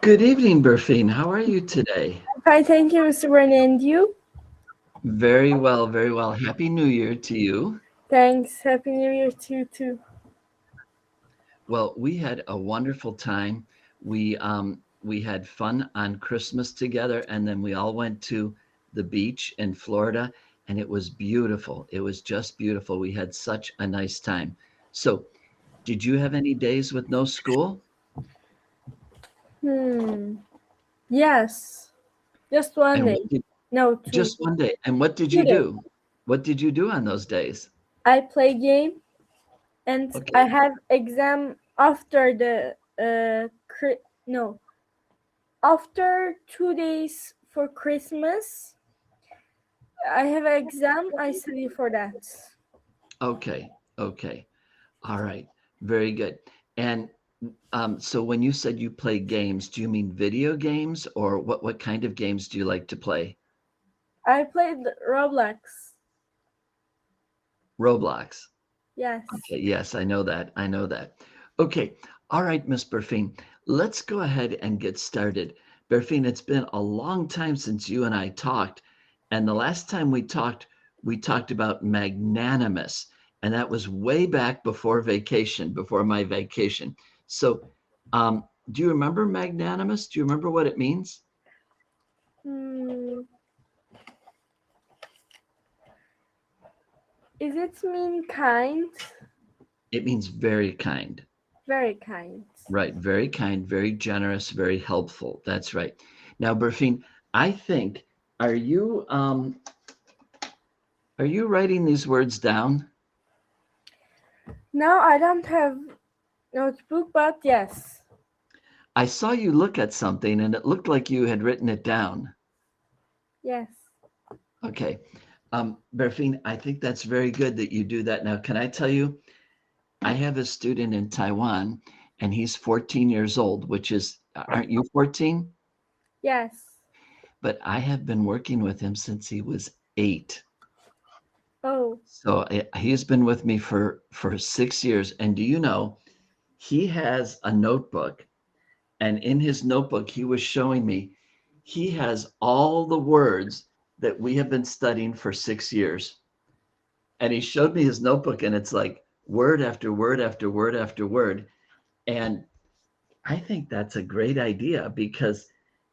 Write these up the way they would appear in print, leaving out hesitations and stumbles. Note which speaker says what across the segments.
Speaker 1: Good evening, Berfine. How are you today?
Speaker 2: Fine, thank you, Mr. Brennan. And you?
Speaker 1: Very well, very well. Happy New Year to you.
Speaker 2: Thanks. Happy New Year to you too.
Speaker 1: Well, we had a wonderful time. We had fun on Christmas together, and then we all went to the beach in Florida, and it was beautiful. It was just beautiful. We had such a nice time. So, did you have any days with no school?
Speaker 2: Yes. Just one
Speaker 1: And
Speaker 2: day. No, two.
Speaker 1: just one day. And what did
Speaker 2: 2
Speaker 1: you
Speaker 2: days.
Speaker 1: do? What did you do on those days?
Speaker 2: I play game, and
Speaker 1: Okay.
Speaker 2: I have exam after the after 2 days for Christmas. I have an exam. I study for that.
Speaker 1: Okay. Okay. All right. Very good. And so when you said you play games, do you mean video games or what kind of games do you like to play?
Speaker 2: I played Roblox.
Speaker 1: Roblox.
Speaker 2: Yes.
Speaker 1: Okay. Yes, I know that. I know that. Okay. All right, Miss Berfine, let's go ahead and get started. Berfine, it's been a long time since you and I talked. And the last time we talked about magnanimous. And that was way back before vacation, before my vacation. So do you remember magnanimous? Do you remember what it means?
Speaker 2: Is it mean kind?
Speaker 1: It means very kind.
Speaker 2: Very kind.
Speaker 1: Right. Very kind, very generous, very helpful. That's right. Now, Berfine, I think, are you writing these words down?
Speaker 2: No, I don't have notebook, but yes.
Speaker 1: I saw you look at something and it looked like you had written it down.
Speaker 2: Yes.
Speaker 1: Okay. Berfine, I think that's very good that you do that. Now, can I tell you, I have a student in Taiwan and he's 14 years old, which is, aren't you 14?
Speaker 2: Yes.
Speaker 1: But I have been working with him since he was 8.
Speaker 2: Oh.
Speaker 1: So he's been with me for 6 years. And do you know, he has a notebook. And in his notebook, he was showing me, he has all the words that we have been studying for 6 years. And he showed me his notebook and it's like word after word after word after word. And I think that's a great idea because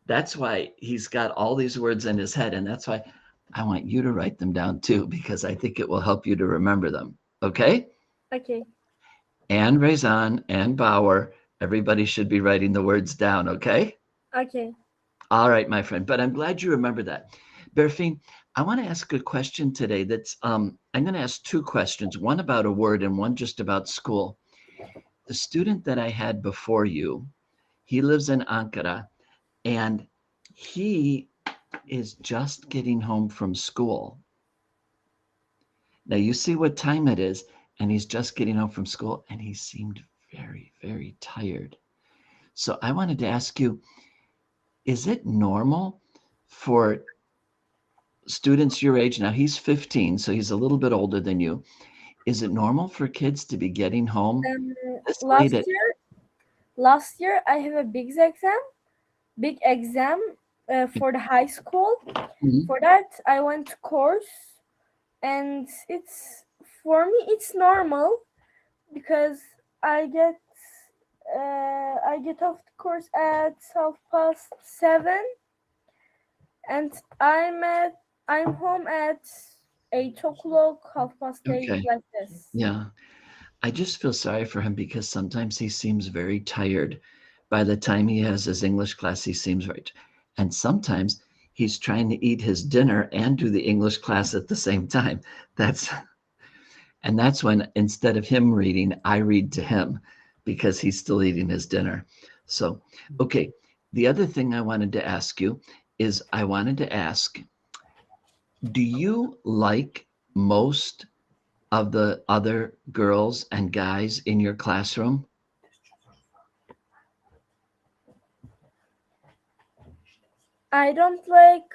Speaker 1: that's why he's got all these words in his head. And that's why I want you to write them down too, because I think it will help you to remember them. Okay?
Speaker 2: Okay.
Speaker 1: And Raison and Bauer, everybody should be writing the words down. Okay?
Speaker 2: Okay.
Speaker 1: All right, my friend. But I'm glad you remember that. Berfine, I want to ask a question today that's, I'm going to ask 2 questions, one about a word and one just about school. The student that I had before you, he lives in Ankara and he is just getting home from school. Now you see what time it is and he's just getting home from school and he seemed very, very tired. So I wanted to ask you, is it normal for students your age, now he's 15, so he's a little bit older than you. Is it normal for kids to be getting home this late at
Speaker 2: Last year I have a big exam for the high school. For that I went to course, and for me it's normal because I get off the course at 7:30, and I'm home at 8:00, 8:30,
Speaker 1: Okay.
Speaker 2: like this.
Speaker 1: Yeah. I just feel sorry for him because sometimes he seems very tired. By the time he has his English class, he seems right. And sometimes he's trying to eat his dinner and do the English class at the same time. That's when, instead of him reading, I read to him because he's still eating his dinner. So, okay. The other thing I wanted to ask you is do you like most of the other girls and guys in your classroom?
Speaker 2: I don't like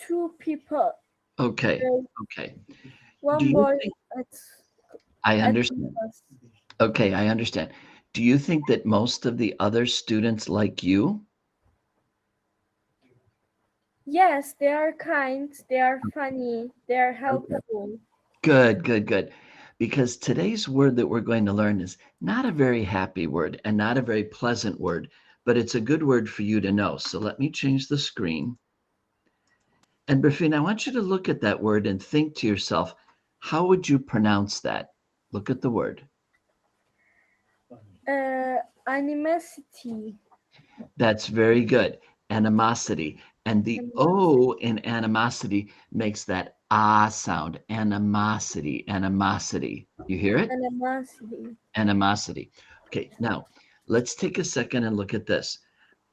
Speaker 2: 2 people.
Speaker 1: Okay. Okay. Do
Speaker 2: One
Speaker 1: you
Speaker 2: boy
Speaker 1: think I
Speaker 2: at
Speaker 1: understand?
Speaker 2: class.
Speaker 1: Okay, I understand. Do you think that most of the other students like you?
Speaker 2: Yes, they are kind, they are funny, they are
Speaker 1: Okay.
Speaker 2: helpful.
Speaker 1: Good, good, good. Because today's word that we're going to learn is not a very happy word and not a very pleasant word, but it's a good word for you to know. So let me change the screen. And Berfine, I want you to look at that word and think to yourself, how would you pronounce that? Look at the word.
Speaker 2: Animosity.
Speaker 1: That's very good. Animosity. And the O in animosity makes that ah sound. Animosity, animosity. You hear it?
Speaker 2: Animosity.
Speaker 1: Animosity. Okay, now let's take a second and look at this.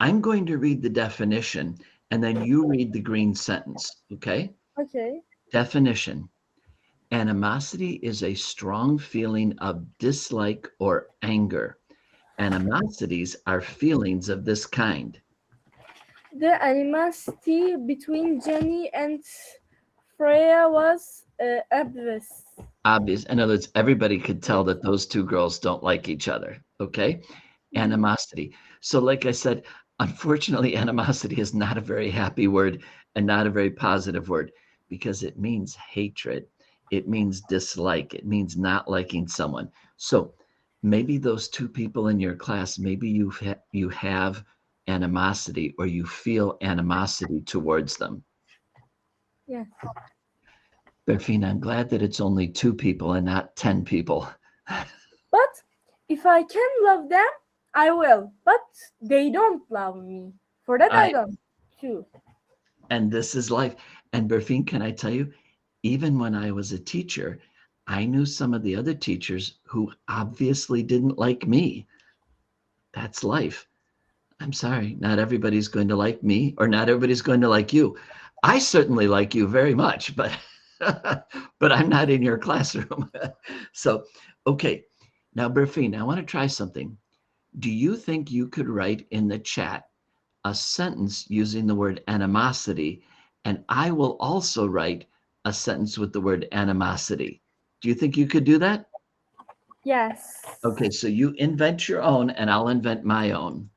Speaker 1: I'm going to read the definition and then you read the green sentence, okay?
Speaker 2: Okay.
Speaker 1: Definition. Animosity is a strong feeling of dislike or anger. Animosities are feelings of this kind.
Speaker 2: The animosity between Jenny and Freya was obvious.
Speaker 1: Obvious. In other words, everybody could tell that those two girls don't like each other, okay? Animosity. So like I said, unfortunately, animosity is not a very happy word and not a very positive word because it means hatred. It means dislike. It means not liking someone. So maybe those two people in your class, maybe you have animosity or you feel animosity towards them.
Speaker 2: Yes.
Speaker 1: Berfine, I'm glad that it's only 2 people and not 10 people.
Speaker 2: But if I can love them, I will. But they don't love me. For that, I don't too.
Speaker 1: And this is life. And Berfine, can I tell you, even when I was a teacher, I knew some of the other teachers who obviously didn't like me. That's life. I'm sorry, not everybody's going to like me or not everybody's going to like you. I certainly like you very much, but but I'm not in your classroom. So, okay. Now, Berfine, I want to try something. Do you think you could write in the chat a sentence using the word animosity, and I will also write a sentence with the word animosity? Do you think you could do that?
Speaker 2: Yes.
Speaker 1: Okay, so you invent your own and I'll invent my own.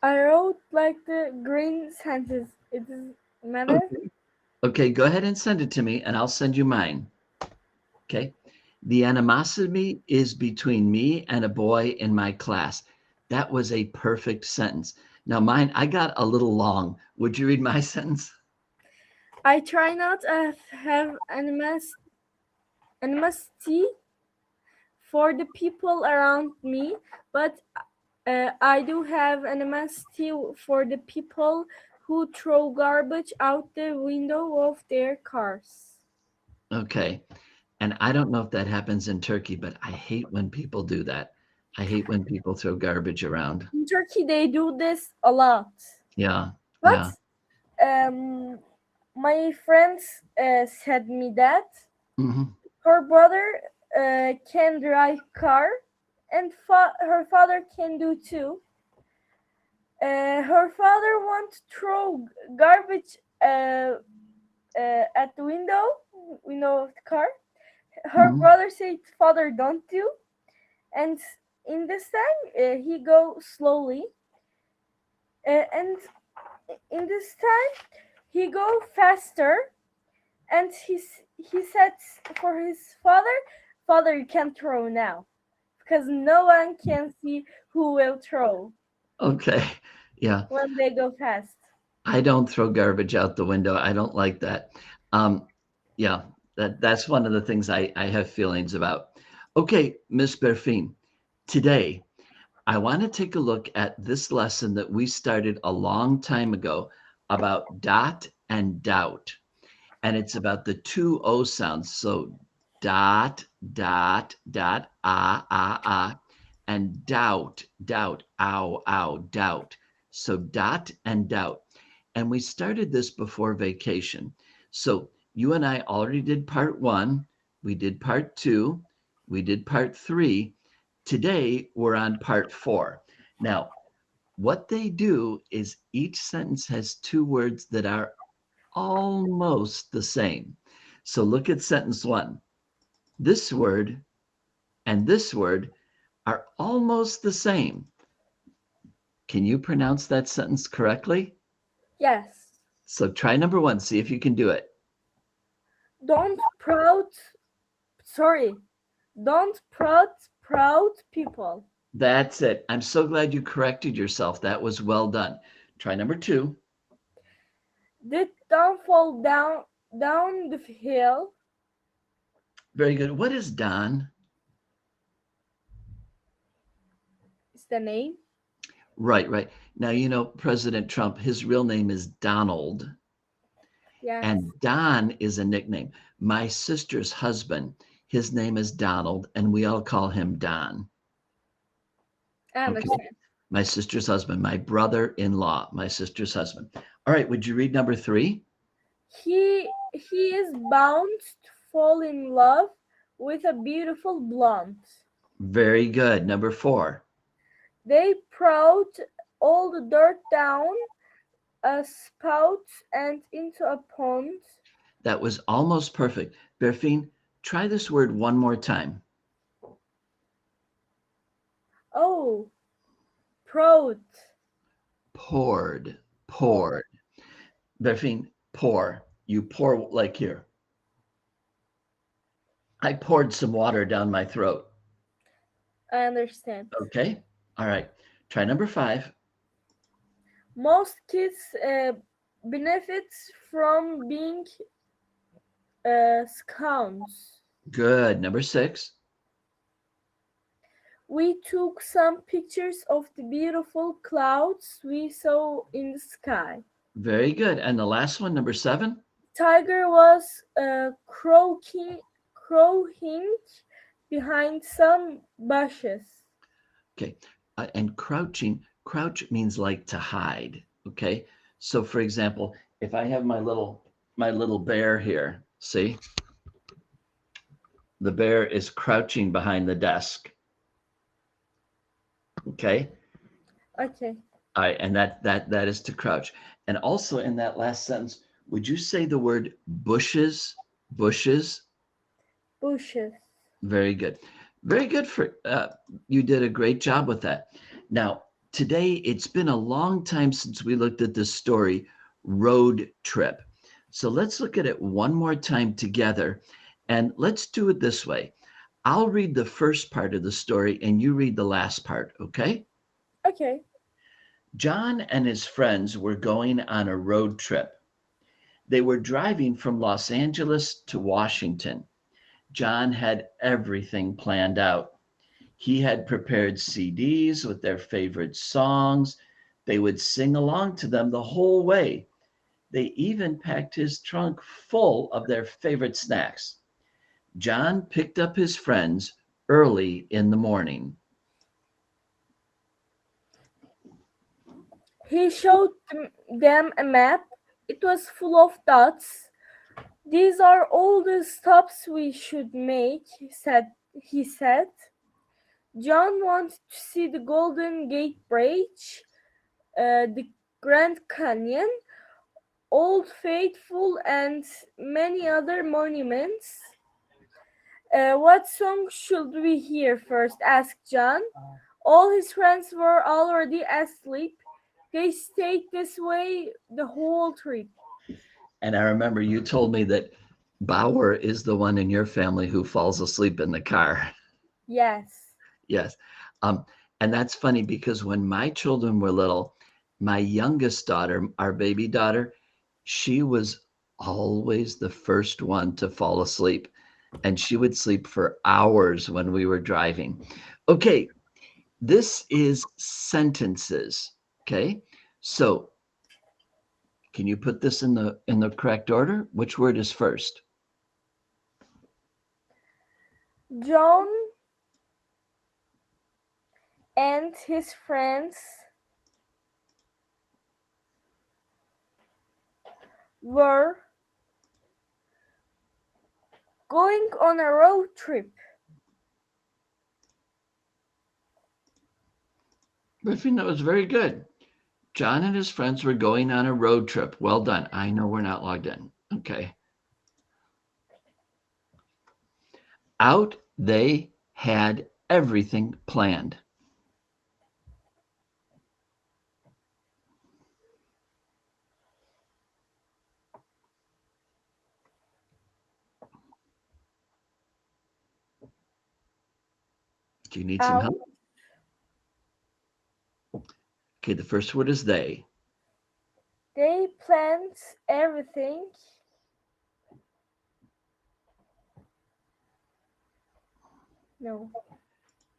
Speaker 2: I wrote like the green sentence. It doesn't matter.
Speaker 1: Okay, go ahead and send it to me and I'll send you mine. Okay. The animosity is between me and a boy in my class. That was a perfect sentence. Now mine, I got a little long. Would you read my sentence?
Speaker 2: I try not to have animosity for the people around me, but I do have animosity for the people who throw garbage out the window of their cars.
Speaker 1: Okay. And I don't know if that happens in Turkey, but I hate when people do that. I hate when people throw garbage around.
Speaker 2: In Turkey, they do this a lot.
Speaker 1: Yeah.
Speaker 2: But
Speaker 1: yeah.
Speaker 2: My friends said me that
Speaker 1: Mhm.
Speaker 2: her brother can drive car and her father can do too. Her father wants to throw garbage at the window of the car. Her brother said, "Father, don't do." And in this time, he go slowly. And in this time, he go faster. And he said for his father, "Father, you can throw now, because no one can see who will throw."
Speaker 1: Okay. Yeah.
Speaker 2: When they go fast.
Speaker 1: I don't throw garbage out the window. I don't like that. Yeah, that's one of the things I have feelings about. Okay, Miss Berfine, today I want to take a look at this lesson that we started a long time ago about dot and doubt. And it's about the two O sounds. So dot, dot, dot, ah, and doubt, doubt, ow, ow, doubt. So dot and doubt. And we started this before vacation. So you and I already did part 1. We did part 2. We did part 3. Today, we're on part 4. Now, what they do is each sentence has 2 words that are almost the same. So look at sentence 1. This word and this word are almost the same. Can you pronounce that sentence correctly?
Speaker 2: Yes.
Speaker 1: So try number 1. See if you can do it.
Speaker 2: Don't proud people.
Speaker 1: That's it. I'm so glad you corrected yourself. That was well done. Try number 2.
Speaker 2: Don't fall down the hill.
Speaker 1: Very good. What is Don?
Speaker 2: Is the name?
Speaker 1: Right, right. Now, you know, President Trump, his real name is Donald.
Speaker 2: Yes.
Speaker 1: And Don is a nickname. My sister's husband, his name is Donald, and we all call him Don.
Speaker 2: I understand.
Speaker 1: Okay. My sister's husband, my brother-in-law, my sister's husband. All right, would you read number 3?
Speaker 2: He is bound to fall in love with a beautiful blonde.
Speaker 1: Very good. Number 4.
Speaker 2: They proud all the dirt down a spout and into a pond.
Speaker 1: That was almost perfect. Berfine, try this word one more time.
Speaker 2: Oh, proud.
Speaker 1: Poured, poured. Berfine, pour. You pour like here. I poured some water down my throat.
Speaker 2: I understand.
Speaker 1: Okay. All right. Try number 5.
Speaker 2: Most kids benefit from being scouts.
Speaker 1: Good. Number 6.
Speaker 2: We took some pictures of the beautiful clouds we saw in the sky.
Speaker 1: Very good. And the last one, number 7.
Speaker 2: Tiger was crowing behind some bushes.
Speaker 1: Okay. And crouching, crouch means like to hide. Okay. So for example, if I have my little bear here, see? The bear is crouching behind the desk. Okay.
Speaker 2: Okay.
Speaker 1: All right. And that is to crouch. And also in that last sentence, would you say the word bushes? Bushes?
Speaker 2: Bushes.
Speaker 1: Very good. Very good. You did a great job with that. Now, today, it's been a long time since we looked at this story, Road Trip. So let's look at it one more time together. And let's do it this way. I'll read the first part of the story and you read the last part, okay?
Speaker 2: Okay.
Speaker 1: John and his friends were going on a road trip. They were driving from Los Angeles to Washington. John had everything planned out. He had prepared CDs with their favorite songs. They would sing along to them the whole way. They even packed his trunk full of their favorite snacks. John picked up his friends early in the morning.
Speaker 2: He showed them a map. It was full of dots. These are all the stops we should make, he said. John wanted to see the Golden Gate Bridge, the Grand Canyon, Old Faithful, and many other monuments. What song should we hear first? Asked John. All his friends were already asleep. They stayed this way the whole trip.
Speaker 1: And I remember you told me that Bauer is the one in your family who falls asleep in the car.
Speaker 2: Yes.
Speaker 1: Yes. And that's funny because when my children were little, my youngest daughter, our baby daughter, she was always the first one to fall asleep. And she would sleep for hours when we were driving. Okay. this is sentences. Okay, so can you put this in the correct order? Which word is first?
Speaker 2: John and his friends were going on a road trip.
Speaker 1: I think that was very good. John and his friends were going on a road trip. Well done. I know we're not logged in. Okay. Out, they had everything planned. Do you need some help? Okay, the first word is they.
Speaker 2: They planned everything. No.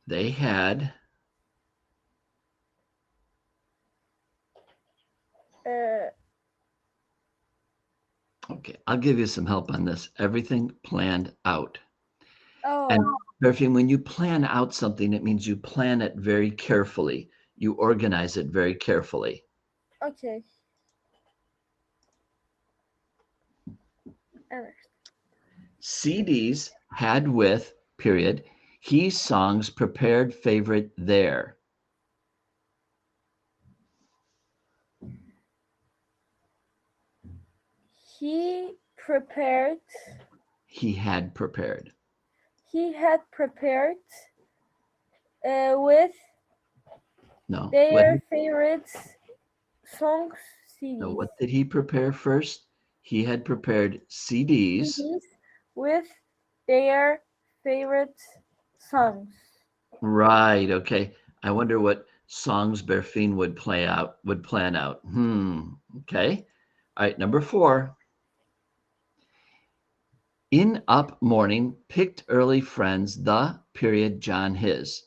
Speaker 1: They had. Okay, I'll give you some help on this. Everything planned out.
Speaker 2: Oh.
Speaker 1: And Berfine, when you plan out something, it means you plan it very carefully. You organize it very carefully.
Speaker 2: Okay.
Speaker 1: CDs had with, period, he songs prepared favorite there.
Speaker 2: He prepared.
Speaker 1: He had prepared.
Speaker 2: He had prepared with
Speaker 1: No.
Speaker 2: their favorite songs CDs.
Speaker 1: No, what did he prepare first? He had prepared CDs
Speaker 2: with their favorite songs.
Speaker 1: Right. Okay. I wonder what songs Berfine would plan out. Okay. All right. Number 4. In up morning, picked early friends, the period John his.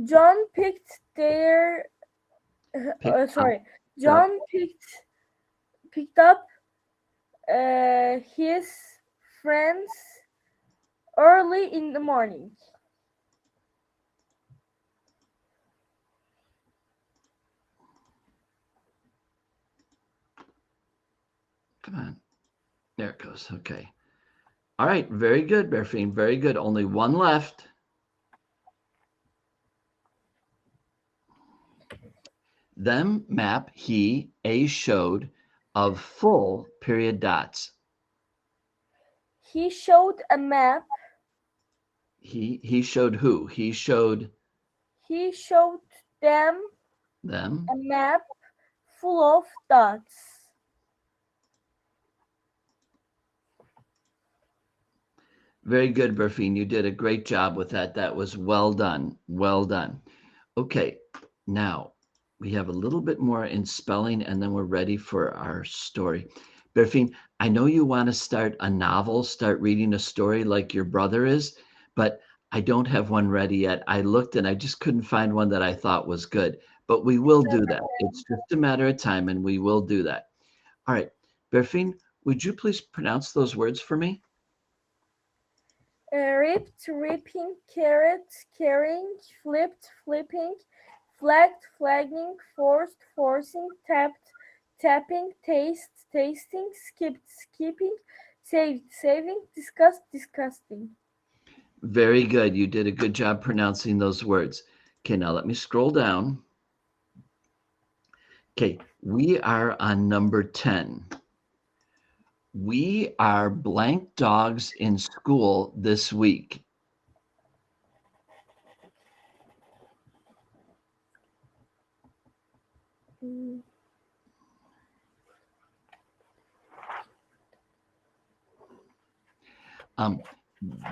Speaker 2: John picked their. John picked up his friends early in the morning.
Speaker 1: Come on. There it goes. Okay. All right. Very good, Berfine. Very good. Only one left. Them map he, a showed of full period dots.
Speaker 2: He showed a map.
Speaker 1: He showed who? He showed
Speaker 2: them a map full of dots.
Speaker 1: Very good, Berfine. You did a great job with that. That was well done. Well done. Okay, now we have a little bit more in spelling and then we're ready for our story. Berfine, I know you want to start a novel, start reading a story like your brother is, but I don't have one ready yet. I looked and I just couldn't find one that I thought was good, but we will do that. It's just a matter of time and we will do that. All right, Berfine, would you please pronounce those words for me?
Speaker 2: Ripped, ripping, carrot, carrying, flipped, flipping, flagged, flagging, forced, forcing, tapped, tapping, taste, tasting, skipped, skipping, saved, saving, discussed, disgusting.
Speaker 1: Very good. You did a good job pronouncing those words. Okay, now let me scroll down. Okay, we are on number 10. We are blank dogs in school this week.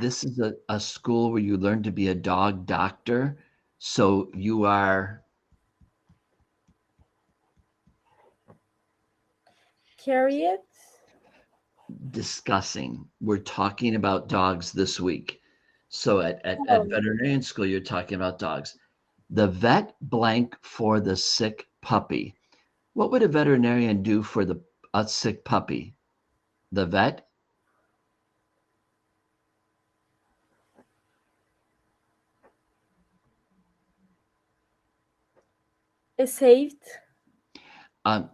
Speaker 1: This is a school where you learn to be a dog doctor. So you are discussing. We're talking about dogs this week. So at veterinarian school, you're talking about dogs. The vet blank for the sick puppy. What would a veterinarian do for a sick puppy? The vet?
Speaker 2: Saved.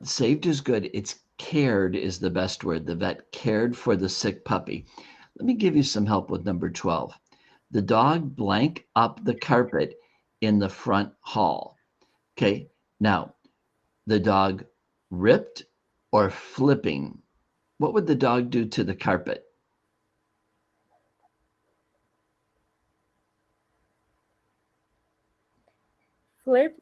Speaker 1: Saved is good. It's cared is the best word. The vet cared for the sick puppy. Let me give you some help with number 12. The dog blank up the carpet in the front hall. Okay, now the dog ripped or flipping. What would the dog do to the carpet?
Speaker 2: Flipped.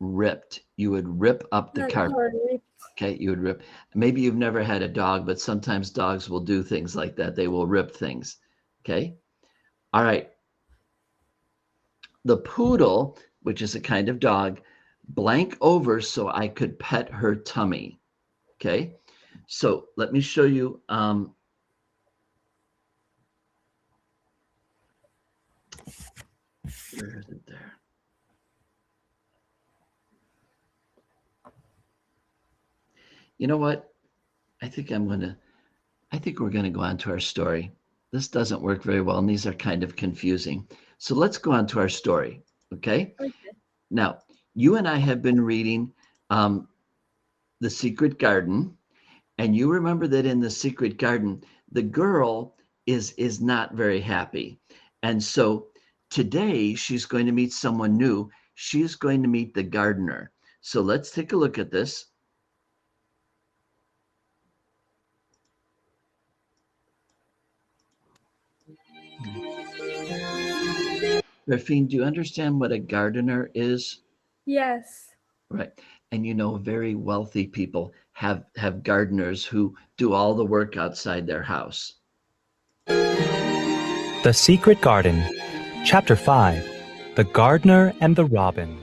Speaker 1: Ripped. You would rip up the carpet.
Speaker 2: Ripped.
Speaker 1: Okay, you would rip. Maybe you've never had a dog, but sometimes dogs will do things like that. They will rip things. Okay. All right. The poodle, which is a kind of dog, blank over so I could pet her tummy. Okay. So let me show you. Where is it there? You know what? I think we're gonna go on to our story. This doesn't work very well, and these are kind of confusing. So let's go on to our story, okay?
Speaker 2: Okay.
Speaker 1: Now, you and I have been reading The Secret Garden, and you remember that in The Secret Garden, the girl is not very happy. And so today she's going to meet someone new. She's going to meet the gardener. So let's take a look at this. Rafine, do you understand what a gardener is?
Speaker 2: Yes.
Speaker 1: Right. And you know, very wealthy people have gardeners who do all the work outside their house.
Speaker 3: The Secret Garden, Chapter 5, The Gardener and the Robin.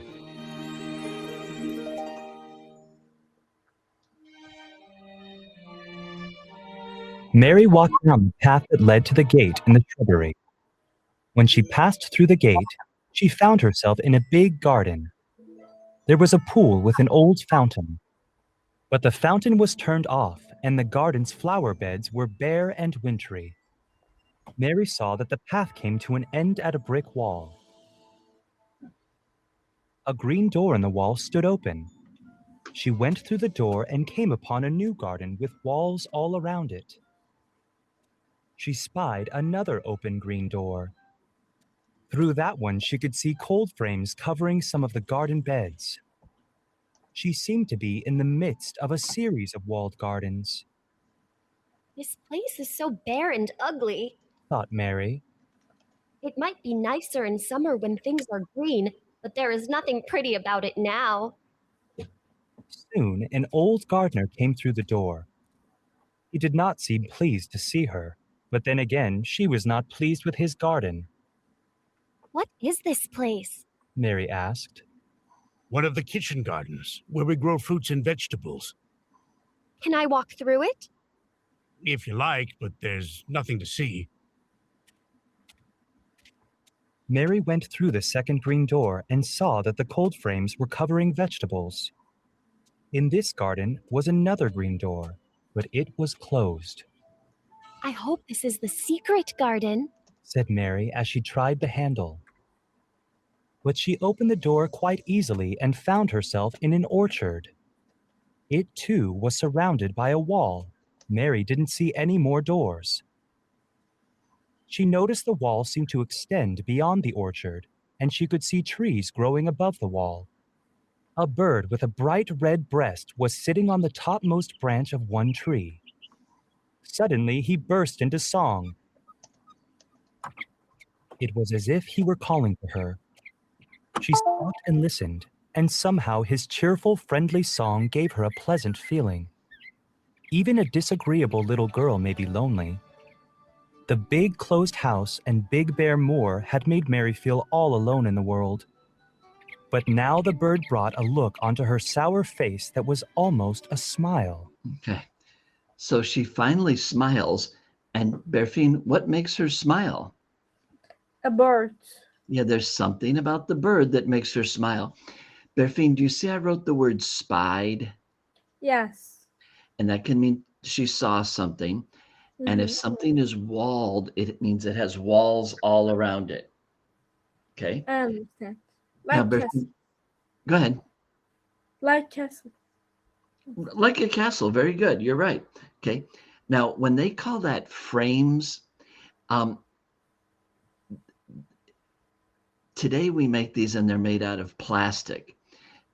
Speaker 3: Mary walked down the path that led to the gate in the shrubbery. When she passed through the gate, she found herself in a big garden. There was a pool with an old fountain. But the fountain was turned off, and the garden's flower beds were bare and wintry. Mary saw that the path came to an end at a brick wall. A green door in the wall stood open. She went through the door and came upon a new garden with walls all around it. She spied another open green door. Through that one, she could see cold frames covering some of the garden beds. She seemed to be in the midst of a series of walled gardens.
Speaker 4: This place is so bare and ugly,
Speaker 3: Thought Mary.
Speaker 4: It might be nicer in summer when things are green, but there is nothing pretty about it now.
Speaker 3: Soon, an old gardener came through the door. He did not seem pleased to see her, but then again, she was not pleased with his garden.
Speaker 4: What is this place?
Speaker 3: Mary asked.
Speaker 5: One of the kitchen gardens, where we grow fruits and vegetables.
Speaker 4: Can I walk through it?
Speaker 5: If you like, but there's nothing to see.
Speaker 3: Mary went through the second green door and saw that the cold frames were covering vegetables. In this garden was another green door, but it was closed.
Speaker 4: I hope this is the secret garden,
Speaker 3: Said Mary as she tried the handle. But she opened the door quite easily and found herself in an orchard. It too was surrounded by a wall. Mary didn't see any more doors. She noticed the wall seemed to extend beyond the orchard, and she could see trees growing above the wall. A bird with a bright red breast was sitting on the topmost branch of one tree. Suddenly, he burst into song. It was as if he were calling to her. She stopped and listened, and somehow his cheerful, friendly song gave her a pleasant feeling. Even a disagreeable little girl may be lonely. The big closed house and big bare moor had made Mary feel all alone in the world. But now the bird brought a look onto her sour face that was almost a smile.
Speaker 1: Okay. So she finally smiles. And Berfine, what makes her smile?
Speaker 2: A bird.
Speaker 1: Yeah, there's something about the bird that makes her smile. Berfine, do you see I wrote the word spied?
Speaker 2: Yes.
Speaker 1: And that can mean she saw something. And if something is walled, it means it has walls all around it. Okay?
Speaker 2: I understand.
Speaker 1: Now,
Speaker 2: Like castle.
Speaker 1: Berfine, go ahead.
Speaker 2: Like castle.
Speaker 1: Like a castle. Very good. You're right. Okay. Now, when they call that frames, today we make these and they're made out of plastic.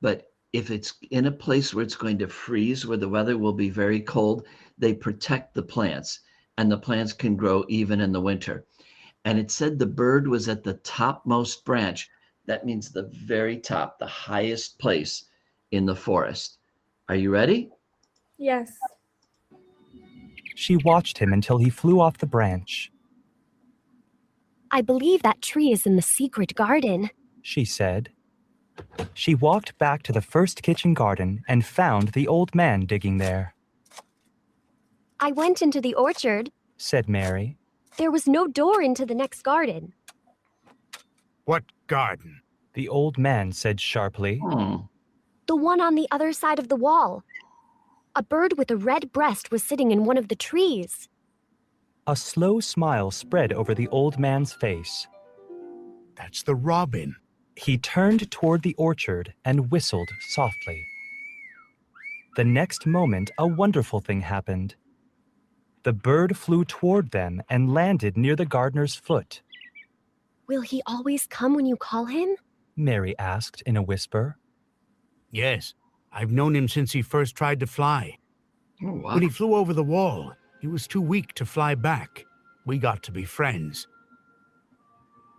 Speaker 1: But if it's in a place where it's going to freeze, where the weather will be very cold, they protect the plants, and the plants can grow even in the winter. And it said the bird was at the topmost branch. That means the very top, the highest place in the forest. Are you ready?
Speaker 2: Yes.
Speaker 3: She watched him until he flew off the branch.
Speaker 4: I believe that tree is in the secret garden,
Speaker 3: She said. She walked back to the first kitchen garden and found the old man digging there.
Speaker 4: I went into the orchard.
Speaker 3: Said Mary.
Speaker 4: There was no door into the next garden.
Speaker 5: What garden?
Speaker 3: The old man said sharply.
Speaker 4: The one on the other side of the wall. A bird with a red breast was sitting in one of the trees.
Speaker 3: A slow smile spread over the old man's face.
Speaker 5: That's the robin.
Speaker 3: He turned toward the orchard and whistled softly. The next moment, a wonderful thing happened. The bird flew toward them and landed near the gardener's foot.
Speaker 4: Will he always come when you call him?
Speaker 3: Mary asked in a whisper.
Speaker 5: Yes, I've known him since he first tried to fly.
Speaker 1: Oh, wow.
Speaker 5: When he flew over the wall, he was too weak to fly back. We got to be friends.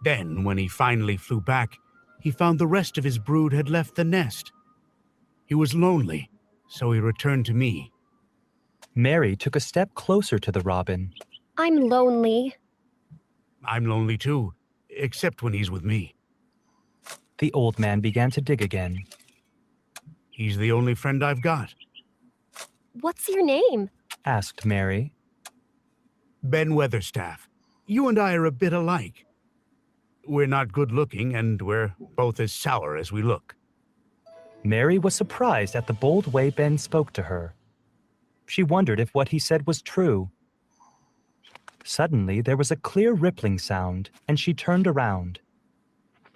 Speaker 5: Then, when he finally flew back, he found the rest of his brood had left the nest. He was lonely, so he returned to me.
Speaker 3: Mary took a step closer to the robin.
Speaker 4: I'm lonely.
Speaker 5: I'm lonely too, except when he's with me.
Speaker 3: The old man began to dig again.
Speaker 5: He's the only friend I've got.
Speaker 4: What's your name?
Speaker 3: Asked Mary.
Speaker 5: Ben Weatherstaff. You and I are a bit alike. We're not good looking, and we're both as sour as we look.
Speaker 3: Mary was surprised at the bold way Ben spoke to her. She wondered if what he said was true. Suddenly, there was a clear rippling sound, and she turned around.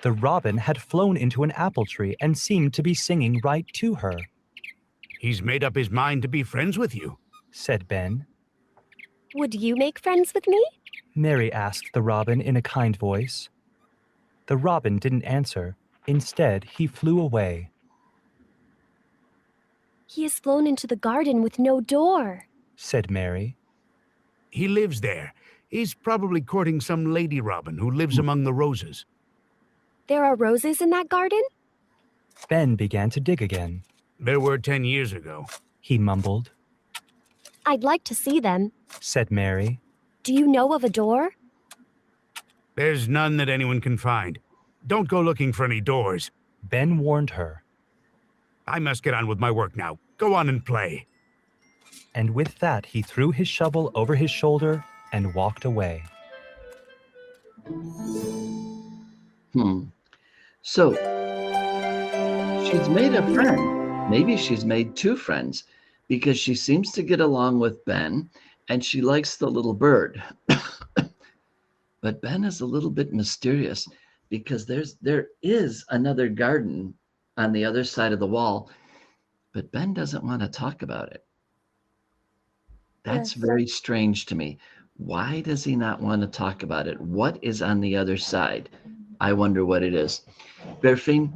Speaker 3: The robin had flown into an apple tree and seemed to be singing right to her.
Speaker 5: He's made up his mind to be friends with you,
Speaker 3: said Ben.
Speaker 4: Would you make friends with me?
Speaker 3: Mary asked the robin in a kind voice. The robin didn't answer. Instead, he flew away.
Speaker 4: He has flown into the garden with no door,
Speaker 3: said Mary.
Speaker 5: He lives there. He's probably courting some lady robin who lives among the roses.
Speaker 4: There are roses in that garden?
Speaker 3: Ben began to dig again.
Speaker 5: There were 10 years ago.
Speaker 3: He mumbled,
Speaker 4: I'd like to see them,
Speaker 3: said Mary.
Speaker 4: Do you know of a door?
Speaker 5: There's none that anyone can find. Don't go looking for any doors.
Speaker 3: Ben warned her.
Speaker 5: I must get on with my work now. Go on and play.
Speaker 3: And with that, he threw his shovel over his shoulder and walked away.
Speaker 1: So, she's made a friend. Maybe she's made two friends because she seems to get along with Ben and she likes the little bird. But Ben is a little bit mysterious because there is another garden on the other side of the wall, but Ben doesn't want to talk about it. That's very strange to me. Why does he not want to talk about it? What is on the other side? I wonder what it is. Berfine,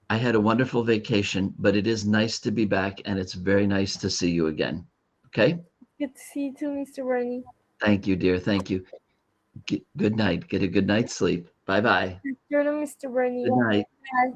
Speaker 1: I had a wonderful vacation, but it is nice to be back, and it's very nice to see you again. Okay?
Speaker 2: Good to see you too, Mr. Bernie.
Speaker 1: Thank you, dear. Thank you. Good night. Get a good night's sleep. Bye-bye.
Speaker 2: You're Mr. Bernie.
Speaker 1: Good night.
Speaker 2: Bye.